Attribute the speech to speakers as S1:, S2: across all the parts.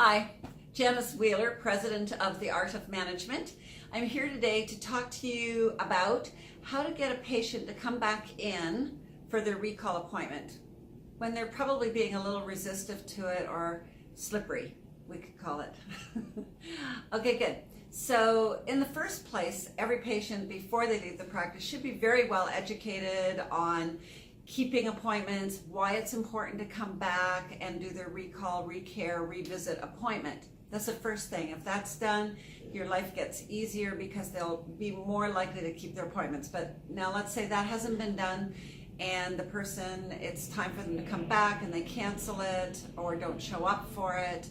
S1: Hi, Janice Wheeler, President of the Art of Management. I'm here today to talk to you about how to get a patient to come back in for their recall appointment when they're probably being a little resistive to it or slippery, we could call it. Okay, good. So in the first place, every patient before they leave the practice should be very well educated on keeping appointments, why it's important to come back and do their recall, recare, revisit appointment. That's the first thing. If that's done, your life gets easier because they'll be more likely to keep their appointments. But now let's say that hasn't been done and the person, it's time for them to come back and they cancel it or don't show up for it.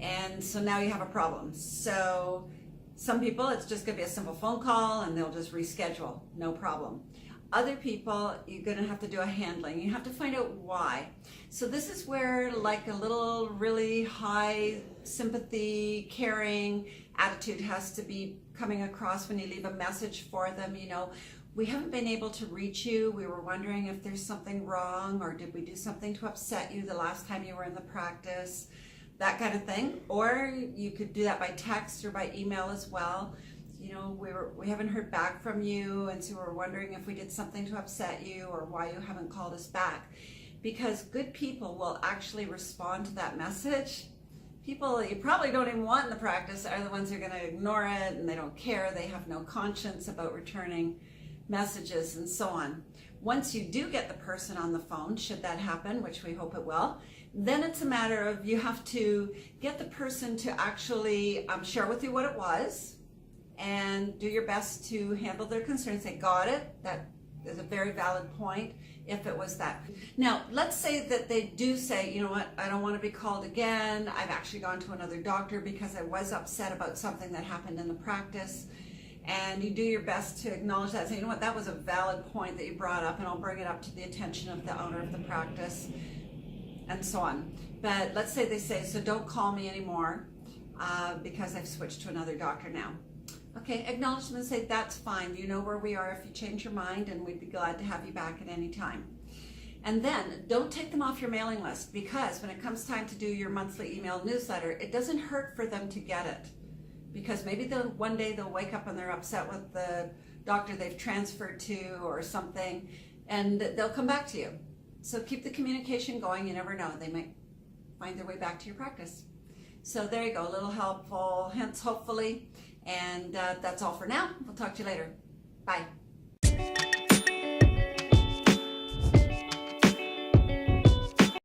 S1: And so now you have a problem. So some people, it's just gonna be a simple phone call and they'll just reschedule, no problem. Other people, you're going to have to do a handling. You have to find out why. So this is where like a little really high sympathy, caring attitude has to be coming across when you leave a message for them. You know, we haven't been able to reach you. We were wondering if there's something wrong, or did we do something to upset you the last time you were in the practice? That kind of thing. Or you could do that by text or by email as well. You know, we haven't heard back from you, and so we're wondering if we did something to upset you or why you haven't called us back. Because good people will actually respond to that message. People you probably don't even want in the practice are the ones who are going to ignore it, and they don't care. They have no conscience about returning messages and so on. Once you do get the person on the phone, should that happen, which we hope it will, then it's a matter of you have to get the person to actually share with you what it was, and do your best to handle their concerns. Say, got it, that is a very valid point if it was that. Now, let's say that they do say, you know what, I don't want to be called again. I've actually gone to another doctor because I was upset about something that happened in the practice. And you do your best to acknowledge that. Say, you know what, that was a valid point that you brought up, and I'll bring it up to the attention of the owner of the practice, and so on. But let's say they say, so don't call me anymore because I've switched to another doctor now. Okay, acknowledge them and say, that's fine. You know where we are if you change your mind, and we'd be glad to have you back at any time. And then don't take them off your mailing list, because when it comes time to do your monthly email newsletter, it doesn't hurt for them to get it. Because maybe one day they'll wake up and they're upset with the doctor they've transferred to or something, and they'll come back to you. So keep the communication going. You never know. They might find their way back to your practice. So there you go, a little helpful hints, hopefully. And that's all for now. We'll talk to you later. Bye.